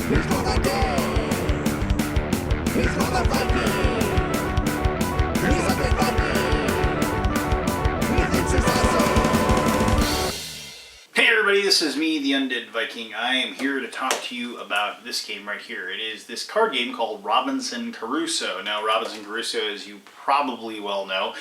He's gonna dig. He's gonna fight me. He's a big Viking. He thinks he's awesome. Hey everybody, this is me, the Undead Viking. I am here to talk to you about this game right here. It is this card game called Robinson Crusoe. Now, Robinson Crusoe, as you probably well know,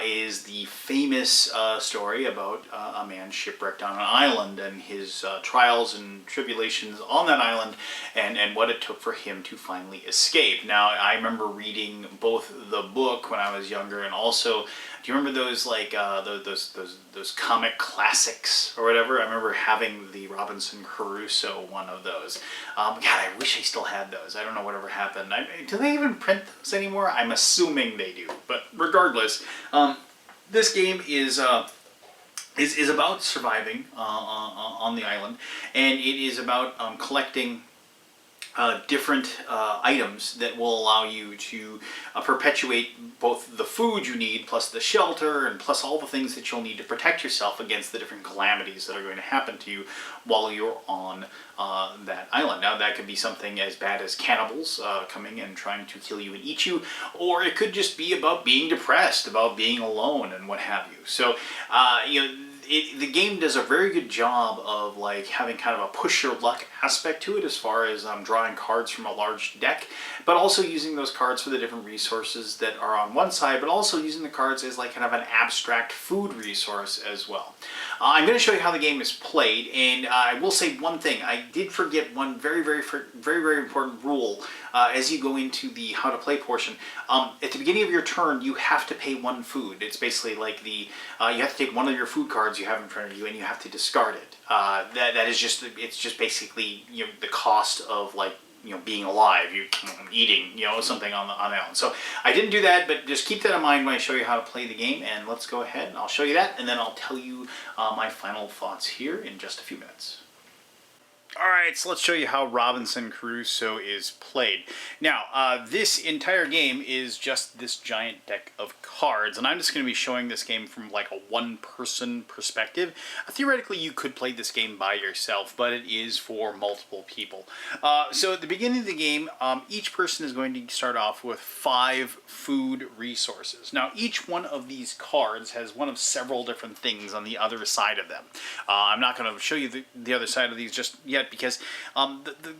is the famous story about a man shipwrecked on an island and his trials and tribulations on that island and what it took for him to finally escape. Now, I remember reading both the book when I was younger and also, do you remember those like those comic classics or whatever? I remember having the Robinson Crusoe one of those. God, I wish I still had those. I don't know whatever happened. Do they even print those anymore? I'm assuming they do. But regardless, this game is about surviving on the island, and it is about collecting different items that will allow you to perpetuate both the food you need, plus the shelter, and plus all the things that you'll need to protect yourself against the different calamities that are going to happen to you while you're on that island. Now, that could be something as bad as cannibals coming and trying to kill you and eat you, or it could just be about being depressed, about being alone, and what have you. So, the game does a very good job of like having kind of a push your luck aspect to it as far as drawing cards from a large deck, but also using those cards for the different resources that are on one side, but also using the cards as like kind of an abstract food resource as well. I'm going to show you how the game is played, and I will say one thing. I did forget one very important rule as you go into the how to play portion. At the beginning of your turn, you have to pay one food. It's basically like you have to take one of your food cards you have in front of you and you have to discard it. That is just, it's just basically, the cost of like, being alive, eating, something on the island. So I didn't do that, but just keep that in mind when I show you how to play the game, and let's go ahead and I'll show you that, and then I'll tell you my final thoughts here in just a few minutes. Alright, so let's show you how Robinson Crusoe is played. Now, this entire game is just this giant deck of cards, and I'm just going to be showing this game from like a one-person perspective. Theoretically, you could play this game by yourself, but it is for multiple people. So at the beginning of the game, each person is going to start off with 5 food resources. Now, each one of these cards has one of several different things on the other side of them. I'm not going to show you the other side of these just yet, because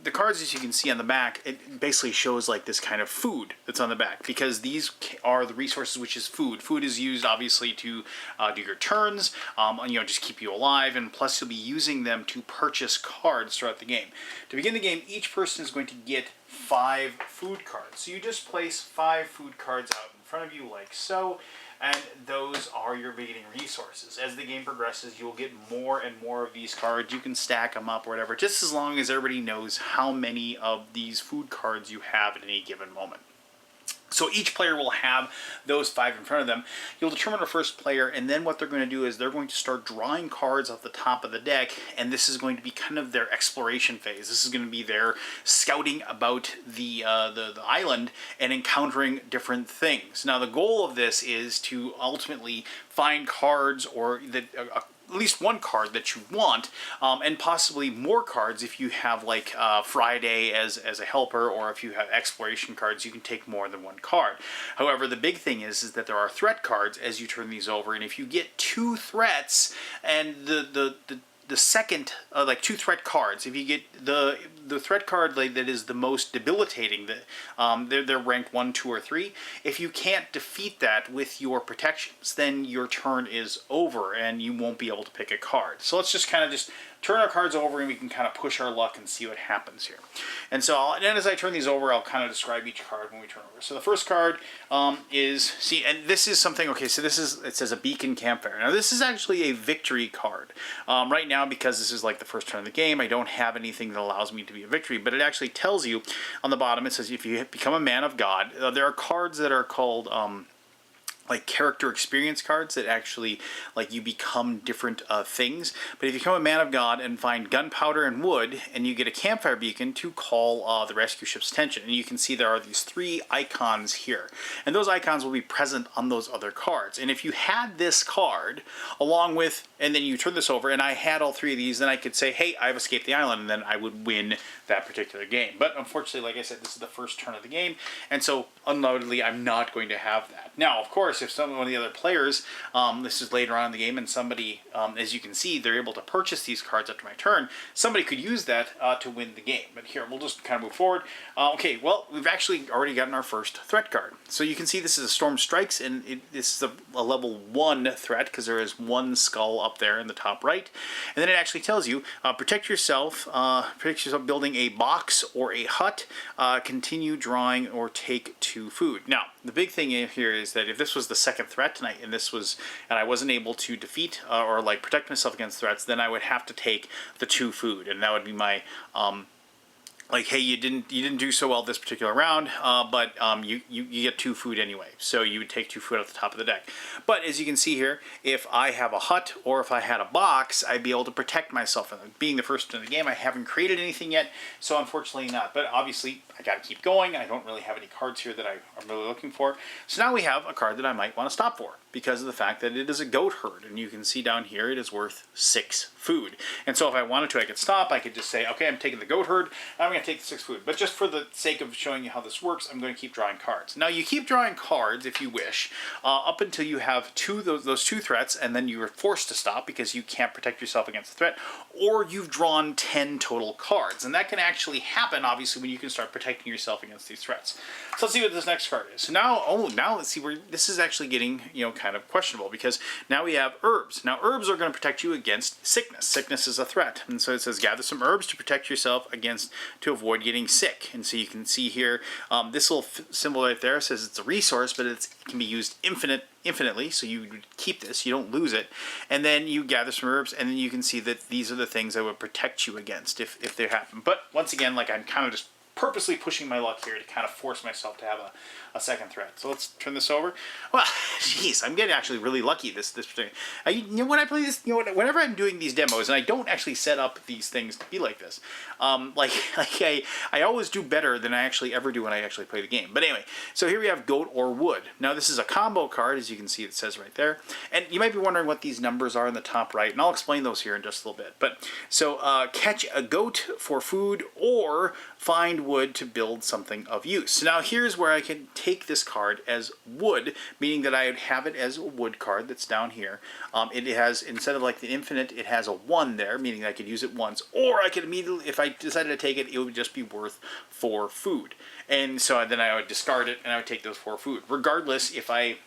the cards, as you can see on the back, it basically shows like this kind of food that's on the back, because these are the resources, which is food. Food is used obviously to do your turns, just keep you alive, and plus you'll be using them to purchase cards throughout the game. To begin the game, each person is going to get 5 food cards. So you just place 5 food cards out in front of you like so, and those are your beginning resources. As the game progresses, you'll get more and more of these cards. You can stack them up or whatever, just as long as everybody knows how many of these food cards you have at any given moment. So each player will have those 5 in front of them. You'll determine the first player, and then what they're going to do is they're going to start drawing cards off the top of the deck, and this is going to be kind of their exploration phase. This is going to be their scouting about the island and encountering different things. Now, the goal of this is to ultimately find cards, or at least one card that you want, and possibly more cards if you have like Friday as a helper, or if you have exploration cards, you can take more than one card. However, the big thing is that there are threat cards as you turn these over, and if you get 2 threats and the second, like 2 threat cards, if you get the threat card that is the most debilitating, they're ranked 1, 2, or 3. If you can't defeat that with your protections, then your turn is over and you won't be able to pick a card. So let's just kind of just turn our cards over, and we can kind of push our luck and see what happens here. And so, then as I turn these over, I'll kind of describe each card when we turn over. So the first card is, and this is something, okay, so this is, it says a beacon campfire. Now this is actually a victory card. Right now, because this is like the first turn of the game, I don't have anything that allows me to be a victory, but it actually tells you on the bottom, it says if you become a man of God, there are cards that are called like character experience cards that actually like you become different things. But if you become a man of God and find gunpowder and wood, and you get a campfire beacon to call the rescue ship's attention, and you can see there are these 3 icons here, and those icons will be present on those other cards. And if you had this card along with, and then you turn this over, and I had all 3 of these, then I could say, hey, I've escaped the island, and then I would win that particular game. But unfortunately, like I said, this is the first turn of the game, and so undoubtedly I'm not going to have that. Now, of course, if one of the other players, this is later on in the game, and somebody, as you can see, they're able to purchase these cards after my turn, somebody could use that to win the game. But here, we'll just kind of move forward. Okay, well, we've actually already gotten our first threat card. So you can see this is a Storm Strikes, and this is a level 1 threat, because there is 1 skull up there in the top right. And then it actually tells you, protect yourself building a box or a hut, continue drawing, or take 2 food. Now, the big thing here is that if this was the second threat and I wasn't able to defeat or like protect myself against threats, then I would have to take the 2 food, and that would be my like, hey, you didn't do so well this particular round, but you get 2 food anyway, so you would take 2 food off the top of the deck. But as you can see here, if I have a hut or if I had a box, I'd be able to protect myself. And being the first in the game, I haven't created anything yet, so unfortunately not. But obviously, I got to keep going. I don't really have any cards here that I'm really looking for. So now we have a card that I might want to stop for, because of the fact that it is a goat herd, and you can see down here it is worth 6 food. And so if I wanted to, I could stop. I could just say, okay, I'm taking the goat herd, I'm going to take the 6 food. But just for the sake of showing you how this works, I'm going to keep drawing cards. Now, you keep drawing cards if you wish, up until you have those 2 threats, and then you are forced to stop because you can't protect yourself against the threat, or you've drawn 10 total cards. And that can actually happen, obviously, when you can start protecting yourself against these threats. So let's see what this next card is. So now let's see where this is actually getting, kind of questionable, because now we have herbs. Now, herbs are going to protect you against sickness. Sickness is a threat. And so it says, gather some herbs to protect yourself to avoid getting sick. And so you can see here, this little symbol right there says it's a resource, but it can be used infinitely, so you keep this, you don't lose it. And then you gather some herbs, and then you can see that these are the things that would protect you against if they happen. But once again, like, I'm kind of just purposely pushing my luck here to kind of force myself to have a second threat. So let's turn this over. Well, jeez, I'm getting actually really lucky this particular. When I play this, whenever I'm doing these demos, and I don't actually set up these things to be like this, I always do better than I actually ever do when I actually play the game. But anyway, so here we have goat or wood. Now this is a combo card, as you can see it says right there. And you might be wondering what these numbers are in the top right, and I'll explain those here in just a little bit. But so catch a goat for food, or find wood to build something of use. So now here's where I can take this card as wood, meaning that I would have it as a wood card that's down here. It has, instead of like the infinite, it has a 1 there, meaning I could use it once, or I could immediately, if I decided to take it, it would just be worth 4 food. And so then I would discard it and I would take those 4 food. Regardless, if I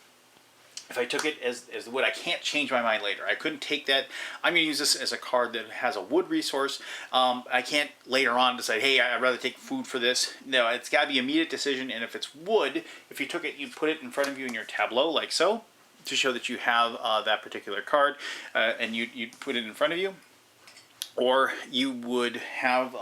took it as the wood, I can't change my mind later. I couldn't take that. I'm going to use this as a card that has a wood resource. I can't later on decide, hey, I'd rather take food for this. No, it's got to be an immediate decision. And if it's wood, if you took it, you put it in front of you in your tableau like so, to show that you have that particular card, and you put it in front of you. Or you would have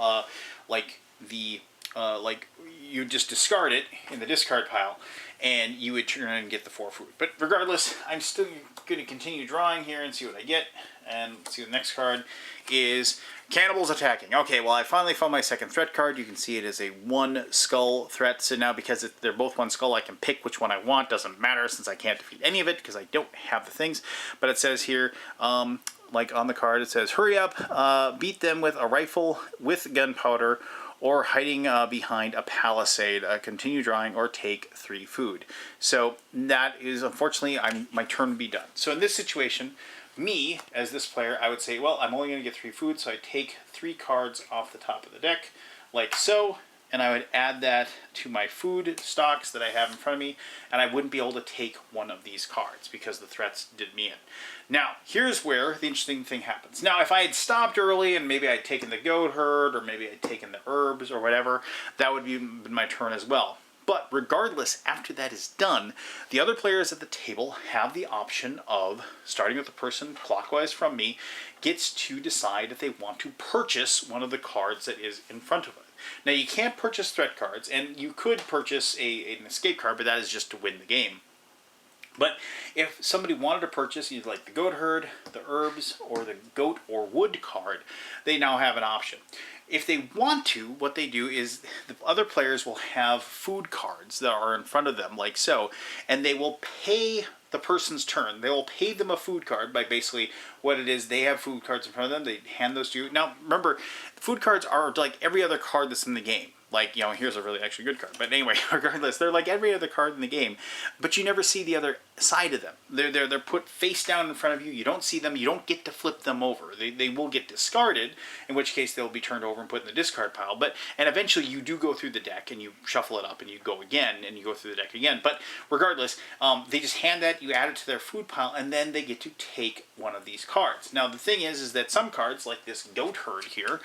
you just discard it in the discard pile, and you would turn and get the 4 food. But regardless, I'm still going to continue drawing here and see what I get. And let's see, the next card is Cannibals Attacking. Okay, well, I finally found my second threat card. You can see it is a 1 skull threat. So now, because they're both 1 skull, I can pick which one I want. Doesn't matter, since I can't defeat any of it because I don't have the things. But it says here, like on the card, it says, hurry up, beat them with a rifle with gunpowder, or hiding behind a palisade, continue drawing, or take 3 food. So that is, unfortunately, my turn would be done. So in this situation, me, as this player, I would say, well, I'm only going to get 3 food, so I take 3 cards off the top of the deck, like so, and I would add that to my food stocks that I have in front of me, and I wouldn't be able to take one of these cards because the threats did me in. Now, here's where the interesting thing happens. Now, if I had stopped early and maybe I'd taken the goat herd, or maybe I'd taken the herbs or whatever, that would be my turn as well. But regardless, after that is done, the other players at the table have the option of, starting with the person clockwise from me, gets to decide if they want to purchase one of the cards that is in front of it. Now, you can't purchase threat cards, and you could purchase an escape card, but that is just to win the game. But if somebody wanted to purchase either like the goat herd, the herbs, or the goat or wood card, they now have an option. If they want to, what they do is the other players will have food cards that are in front of them, like so, and they will pay the person's turn. They will pay them a food card by basically what it is. They have food cards in front of them. They hand those to you. Now, remember, food cards are like every other card that's in the game. Like, you know, here's a really actually good card. But anyway, regardless, they're like every other card in the game, but you never see the other side of them. They're put face down in front of you. You don't see them. You don't get to flip them over. They will get discarded, in which case they'll be turned over and put in the discard pile. And eventually you do go through the deck and you shuffle it up and you go again and you go through the deck again. But regardless, they just hand that, you add it to their food pile, and then they get to take one of these cards. Now the thing is that some cards, like this goat herd here,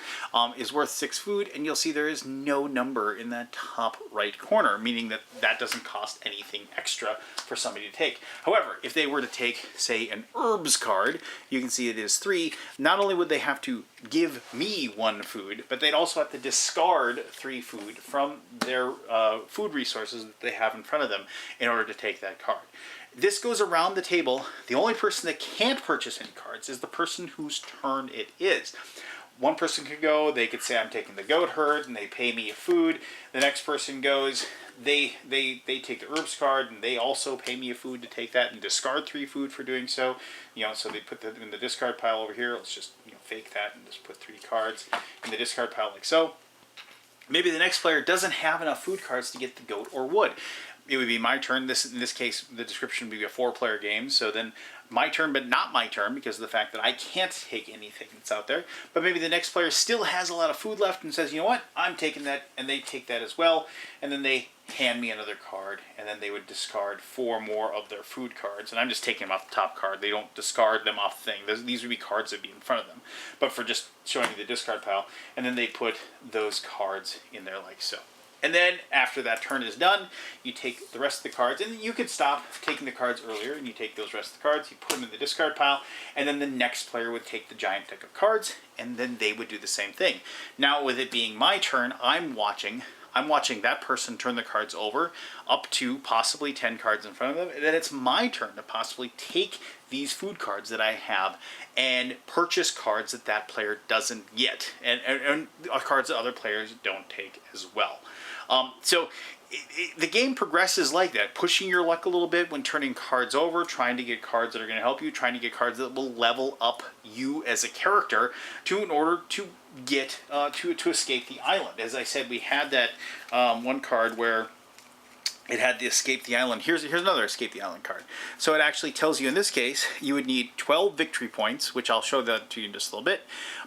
is worth 6 food, and you'll see there is no number in that top right corner, meaning that that doesn't cost anything extra for somebody to take. However, if they were to take, say, an herbs card, you can see it is 3. Not only would they have to give me 1 food, but they'd also have to discard 3 food from their food resources that they have in front of them in order to take that card. This goes around the table. The only person that can't purchase any cards is the person whose turn it is. One person could go, they could say, I'm taking the goat herd, and they pay me a food. The next person goes, they take the herbs card, and they also pay me a food to take that and discard 3 food for doing so. You know, so they put that in the discard pile over here. Let's just, you know, fake that and just put 3 cards in the discard pile like so. Maybe the next player doesn't have enough food cards to get the goat or wood. It would be my turn. In this case, the description would be a 4-player game. So then my turn, but not my turn because of the fact that I can't take anything that's out there. But maybe the next player still has a lot of food left and says, you know what, I'm taking that, and they take that as well. And then they hand me another card, and then they would discard 4 more of their food cards. And I'm just taking them off the top card. They don't discard them off the thing. These would be cards that would be in front of them. But for just showing you the discard pile, and then they put those cards in there like so. And then after that turn is done, you take the rest of the cards, and you could stop taking the cards earlier, and you take those rest of the cards, you put them in the discard pile, and then the next player would take the giant deck of cards, and then they would do the same thing. Now, with it being my turn, I'm watching that person turn the cards over up to possibly 10 cards in front of them, and then it's my turn to possibly take these food cards that I have and purchase cards that that player doesn't get, and cards that other players don't take as well. So the game progresses like that, pushing your luck a little bit when turning cards over, trying to get cards that are going to help you, trying to get cards that will level up you as a character in order to get to escape the island. As I said, we had that one card where it had the escape the island. Here's another escape the island card. So it actually tells you in this case you would need 12 victory points, which I'll show that to you in just a little bit,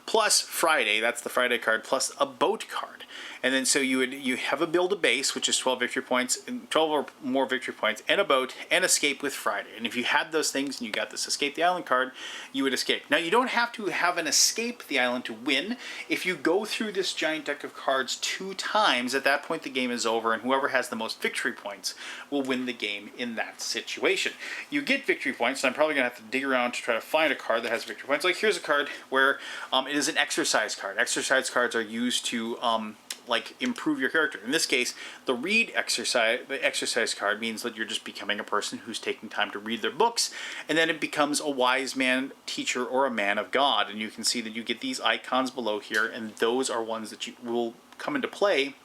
plus Friday, that's the Friday card, plus a boat card. And then so you have a build a base, which is 12 victory points, 12 or more victory points, and a boat, and escape with Friday. And if you had those things and you got this escape the island card, you would escape. Now you don't have to have an escape the island to win. If you go through this giant deck of cards 2 times, at that point the game is over, and whoever has the most victory points will win the game in that situation. You get victory points, and I'm probably going to have to dig around to try to find a card that has victory points. Like here's a card where it is an exercise card. Exercise cards are used to like improve your character. In this case, the exercise card means that you're just becoming a person who's taking time to read their books, and then it becomes a wise man, teacher, or a man of God. And you can see that you get these icons below here, and those are ones that you will come into play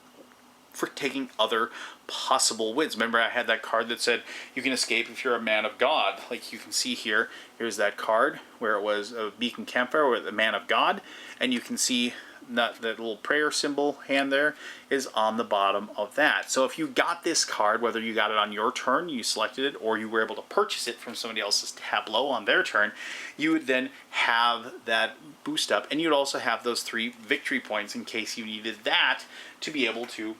for taking other possible wins. Remember, I had that card that said you can escape if you're a man of God. Like you can see here, here's that card where it was a beacon campfire with the man of God, and you can see that little prayer symbol hand there is on the bottom of that. So if you got this card, whether you got it on your turn, you selected it, or you were able to purchase it from somebody else's tableau on their turn, you would then have that boost up, and you'd also have those 3 victory points in case you needed that to be able to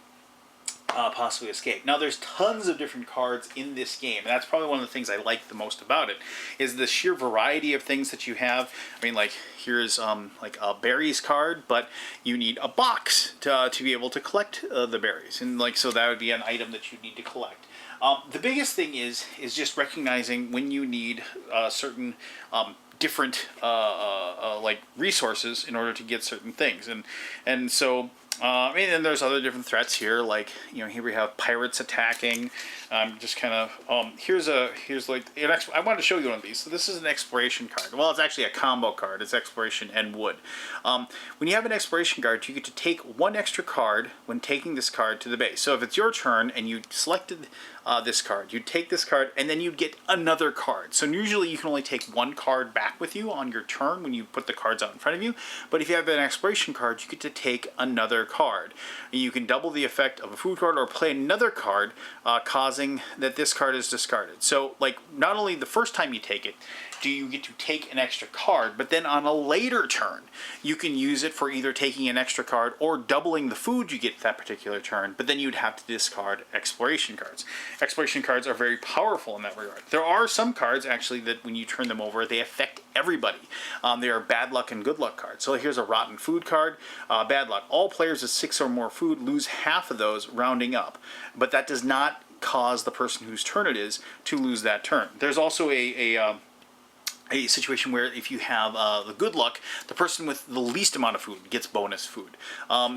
possibly escape. Now there's tons of different cards in this game, and that's probably one of the things I like the most about it, is the sheer variety of things that you have. I mean, like here's like a berries card, but you need a box to be able to collect the berries, and like so that would be an item that you need to collect. The biggest thing is just recognizing when you need certain different like resources in order to get certain things, and so I mean, and there's other different threats here, like, you know, here we have pirates attacking. Just kind of, here's like, I wanted to show you one of these. So this is an exploration card. Well, it's actually a combo card. It's exploration and wood. When you have an exploration card, you get to take one extra card when taking this card to the base. So if it's your turn and you selected this card, you'd take this card and then you'd get another card. So usually you can only take one card back with you on your turn when you put the cards out in front of you. But if you have an exploration card, you get to take another card. And you can double the effect of a food card or play another card, causing that this card is discarded. So, like, not only the first time you take it do you get to take an extra card, but then on a later turn, you can use it for either taking an extra card or doubling the food you get that particular turn, but then you'd have to discard exploration cards. Exploration cards are very powerful in that regard. There are some cards, actually, that when you turn them over, they affect everybody. They are bad luck and good luck cards. So here's a rotten food card. Bad luck. All players with 6 or more food lose half of those, rounding up. But that does not cause the person whose turn it is to lose that turn. There's also a situation where if you have the good luck, the person with the least amount of food gets bonus food.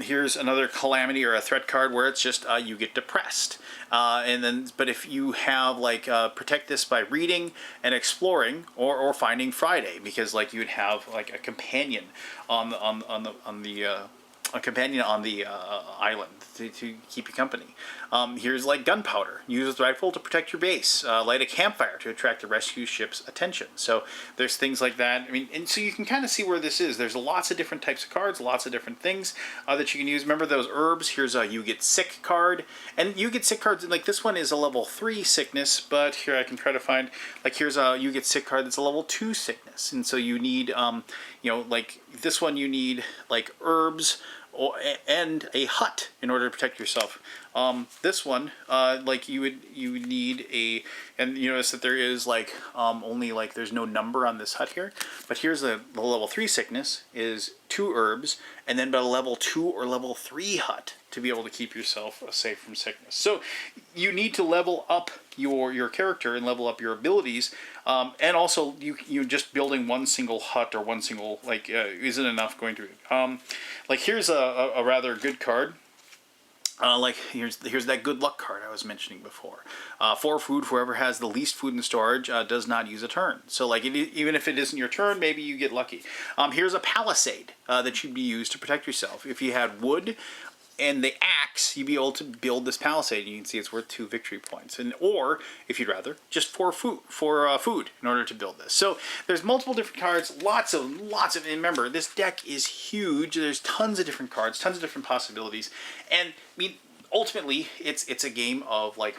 Here's another calamity or a threat card where it's just you get depressed. But if you have like protect this by reading and exploring or finding Friday, because like you would have like a companion on the island to keep you company. Here's like gunpowder. Use a rifle to protect your base. Light a campfire to attract the rescue ship's attention. So there's things like that. I mean, and so you can kind of see where this is. There's lots of different types of cards, lots of different things that you can use. Remember those herbs? Here's a you get sick card. And you get sick cards, like this one is a level 3 sickness, but here I can try to find, like here's a you get sick card that's a level 2 sickness. And so you need, like this one you need like herbs, and a hut in order to protect yourself. This one, like you would need and you notice that there is like only like there's no number on this hut here. But here's the level 3 sickness is 2 herbs, and then but a level 2 or level 3 hut to be able to keep yourself safe from sickness. So you need to level up your character and level up your abilities, and also you just building one single hut or one single like isn't enough going to like here's a rather good card. Like here's that good luck card I was mentioning before. 4 food, whoever has the least food in storage does not use a turn. So like even if it isn't your turn, maybe you get lucky. Here's a palisade that should be used to protect yourself. If you had wood and the axe, you'd be able to build this palisade. You can see it's worth 2 victory points, or if you'd rather, just 4 food in order to build this. So there's multiple different cards, lots of. And remember, this deck is huge. There's tons of different cards, tons of different possibilities, and I mean, ultimately, it's a game of like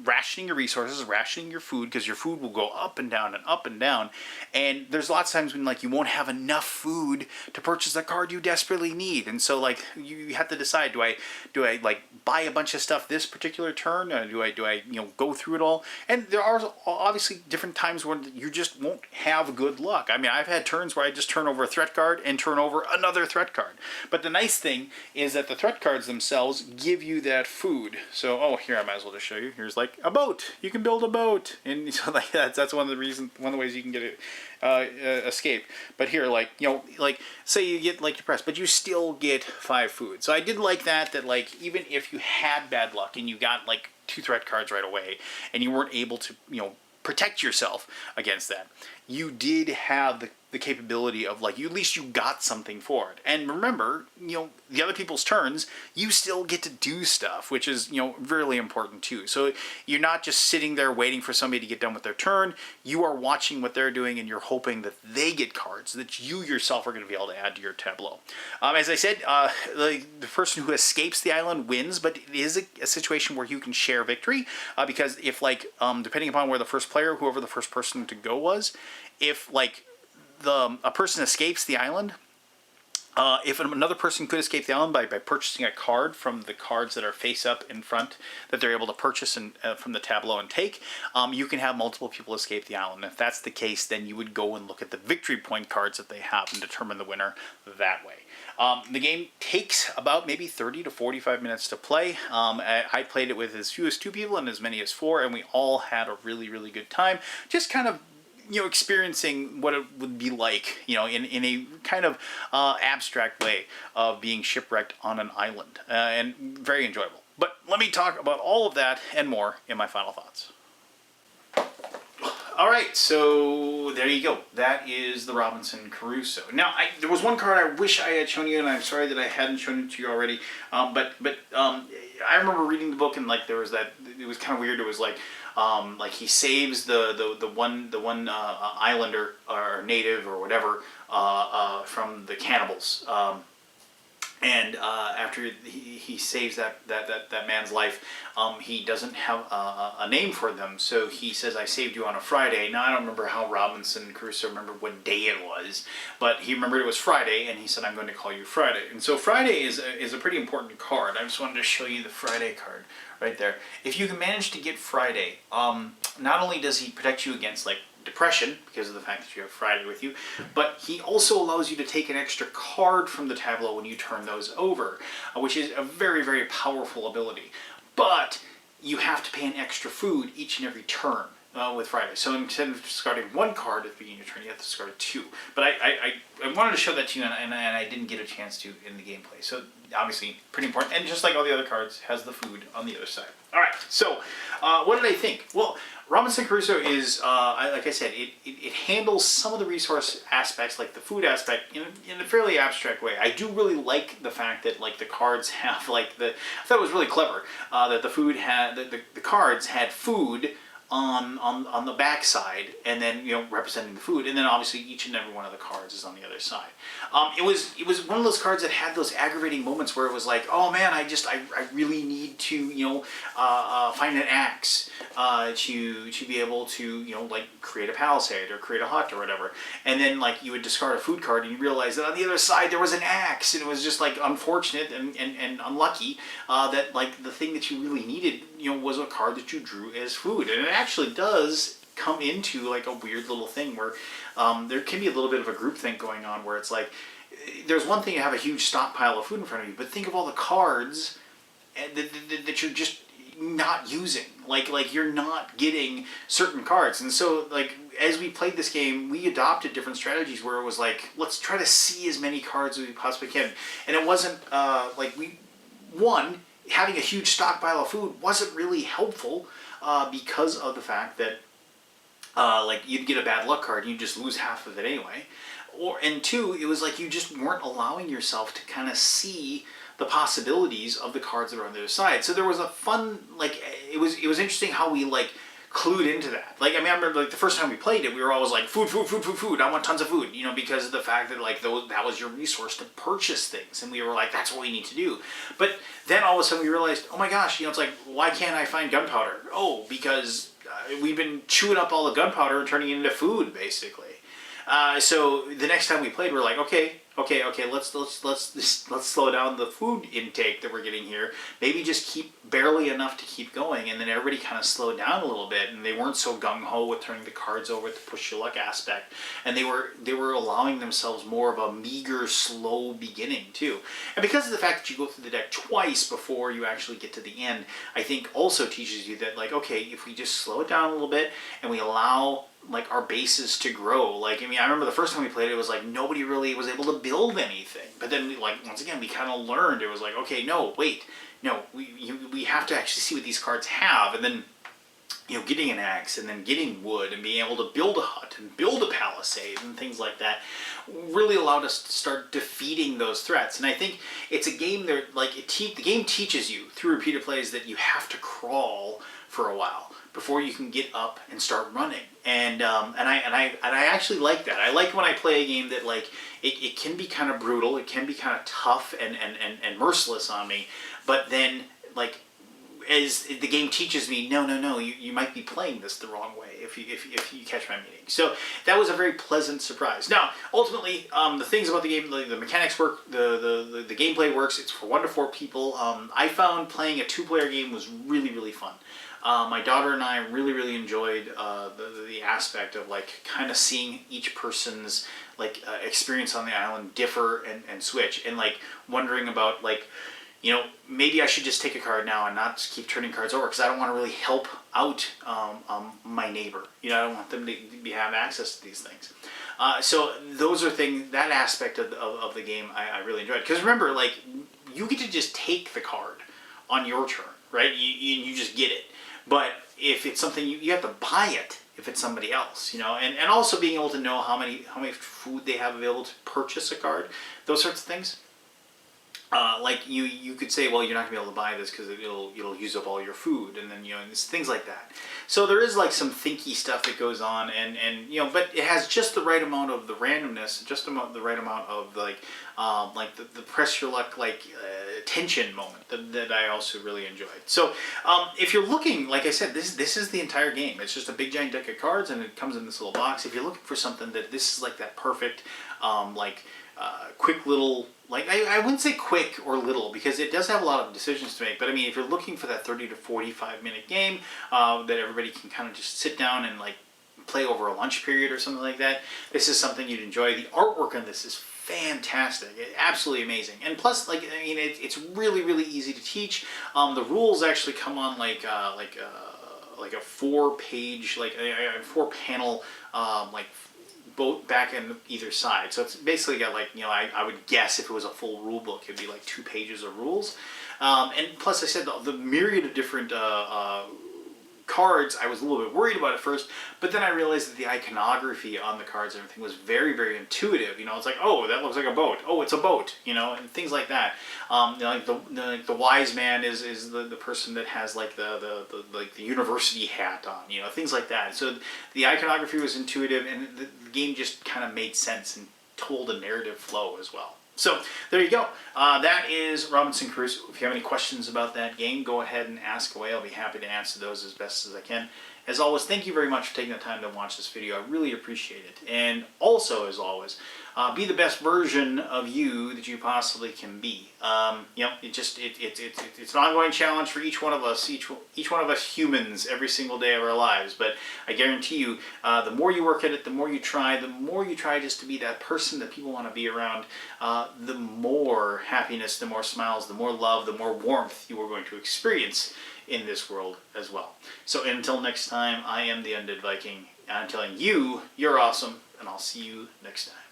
rationing your resources, rationing your food, because your food will go up and down and up and down. And there's lots of times when like you won't have enough food to purchase the card you desperately need. And so like you have to decide, do I like buy a bunch of stuff this particular turn? Do I go through it all? And there are obviously different times when you just won't have good luck. I mean, I've had turns where I just turn over a threat card and turn over another threat card. But the nice thing is that the threat cards themselves give you that food. So here I might as well just show you. Here's like a boat. You can build a boat, and so like that's one of the ways you can get it escape. But here, like say you get like depressed, but you still get 5 food. So I did like that like even if you had bad luck and you got like 2 threat cards right away, and you weren't able to protect yourself against that, you did have the capability of like at least you got something for it. And remember, the other people's turns, you still get to do stuff, which is really important too. So you're not just sitting there waiting for somebody to get done with their turn. You are watching what they're doing, and you're hoping that they get cards that you yourself are going to be able to add to your tableau. As I said, the person who escapes the island wins, but it is a situation where you can share victory, because if like depending upon where whoever the first person to go was, if like a person escapes the island, if another person could escape the island by purchasing a card from the cards that are face up in front that they're able to purchase from the tableau and take, you can have multiple people escape the island. If that's the case, then you would go and look at the victory point cards that they have and determine the winner that way. The game takes about maybe 30 to 45 minutes to play. I played it with as few as 2 people and as many as 4, and we all had a really, really good time. Just kind of experiencing what it would be like, in a kind of abstract way of being shipwrecked on an island, and very enjoyable. But let me talk about all of that and more in my final thoughts. All right, so there you go. That is the Robinson Crusoe. Now, there was one card I wish I had shown you, and I'm sorry that I hadn't shown it to you already. But I remember reading the book, and there was that. It was kind of weird. It was he saves the one islander or native or whatever from the cannibals. And after he saves that man's life, he doesn't have a name for them. So he says, "I saved you on a Friday." Now, I don't remember how Robinson Crusoe remembered what day it was, but he remembered it was Friday, and he said, "I'm going to call you Friday." And so Friday is a pretty important card. I just wanted to show you the Friday card right there. If you can manage to get Friday, not only does he protect you against depression because of the fact that you have Friday with you, but he also allows you to take an extra card from the tableau when you turn those over, which is a very, very powerful ability. But you have to pay an extra food each and every turn with Friday. So instead of discarding one card at the beginning of your turn, you have to discard two. But I wanted to show that to you, and I didn't get a chance to in the gameplay. So obviously pretty important. And just like all the other cards, has the food on the other side. All right, so what did I think? Well, Robinson Crusoe is, like I said, it handles some of the resource aspects, like the food aspect, in a fairly abstract way. I do really like the fact that the cards have I thought it was really clever that the food had the cards had food on the back side, and then representing the food, and then obviously each and every one of the cards is on the other side. It was one of those cards that had those aggravating moments where it was like, oh man, I really need to find an axe to be able to create a palisade or create a hut or whatever, and then you would discard a food card and you realize that on the other side there was an axe, and it was just unfortunate and unlucky that the thing that you really needed was a card that you drew as food. And it actually does come into a weird little thing where there can be a little bit of a groupthink going on, where it's there's one thing to have a huge stockpile of food in front of you, but think of all the cards that you're just not using. You're not getting certain cards. And so as we played this game, we adopted different strategies where it was let's try to see as many cards as we possibly can. And it wasn't having a huge stockpile of food wasn't really helpful because of the fact that you'd get a bad luck card and you just lose half of it anyway. And two, it was you just weren't allowing yourself to kind of see the possibilities of the cards that are on the other side. So there was a fun, it was interesting how we clued into that. I remember the first time we played it, we were always food, food, food, food, food. I want tons of food, because of the fact that that was your resource to purchase things, and we were that's what we need to do. But then all of a sudden we realized, oh my gosh, it's why can't I find gunpowder? Oh, because we've been chewing up all the gunpowder and turning it into food, basically. So the next time we played, we're okay, let's slow down the food intake that we're getting here. Maybe just keep barely enough to keep going, and then everybody kind of slowed down a little bit, and they weren't so gung-ho with turning the cards over to push your luck aspect, and they were allowing themselves more of a meager, slow beginning too. And because of the fact that you go through the deck twice before you actually get to the end, I think also teaches you that okay, if we just slow it down a little bit and we allow our bases to grow. I remember the first time we played it was nobody really was able to build anything. But then we once again we kind of learned. It was okay, no, wait, no, we have to actually see what these cards have, and then getting an axe and then getting wood and being able to build a hut and build a palisade and things like that really allowed us to start defeating those threats. And I think it's a game that the game teaches you through repeated plays that you have to crawl for a while before you can get up and start running. And I actually like that. I like when I play a game that it can be kind of brutal, it can be kind of tough and merciless on me, but then as the game teaches me, no, you might be playing this the wrong way if you catch my meaning. So that was a very pleasant surprise. Now, ultimately, the things about the game, the mechanics work, the gameplay works. It's for 1 to 4 people. I found playing a 2-player game was really, really fun. My daughter and I really enjoyed the aspect of kind of seeing each person's experience on the island differ and switch, and wondering about maybe I should just take a card now and not just keep turning cards over because I don't want to really help out my neighbor. I don't want them to have access to these things. So those are things, that aspect of the game I really enjoyed. Because remember, like, you get to just take the card on your turn, right? You just get it. But if it's something, you have to buy it if it's somebody else, and also being able to know how many food they have available to purchase a card, those sorts of things. Like you could say, well, you're not gonna be able to buy this because it'll use up all your food, and then and things like that. So there is like some thinky stuff that goes on, and but it has just the right amount of the randomness, just the right amount of like the press your luck tension moment that I also really enjoyed. So if you're looking, like I said, this is the entire game. It's just a big giant deck of cards, and it comes in this little box. If you're looking for something this is like that perfect quick little. Like, I wouldn't say quick or little because it does have a lot of decisions to make. But I mean, if you're looking for that 30 to 45 minute game that everybody can kind of just sit down and like play over a lunch period or something like that, this is something you'd enjoy. The artwork on this is fantastic, absolutely amazing. And plus, like, I mean, it's really, really easy to teach. The rules actually come on like a 4-page, like a 4-panel, both back and either side. So it's basically got like, I would guess if it was a full rule book, it'd be like 2 pages of rules. And plus I said the myriad of different cards, I was a little bit worried about at first, but then I realized that the iconography on the cards and everything was very, very intuitive. It's like, oh, that looks like a boat. Oh, it's a boat, and things like that. Like the wise man is the person that has like the university hat on, things like that. So the iconography was intuitive, and the game just kind of made sense and told a narrative flow as well. So there you go. That is Robinson Crusoe. If you have any questions about that game, go ahead and ask away. I'll be happy to answer those as best as I can. As always, thank you very much for taking the time to watch this video. I really appreciate it. And also, as always, be the best version of you that you possibly can be. It's an ongoing challenge for each one of us, each one of us humans, every single day of our lives. But I guarantee you, the more you work at it, the more you try just to be that person that people want to be around, the more happiness, the more smiles, the more love, the more warmth you are going to experience in this world as well. So until next time, I am the Undead Viking, and I'm telling you, you're awesome, and I'll see you next time.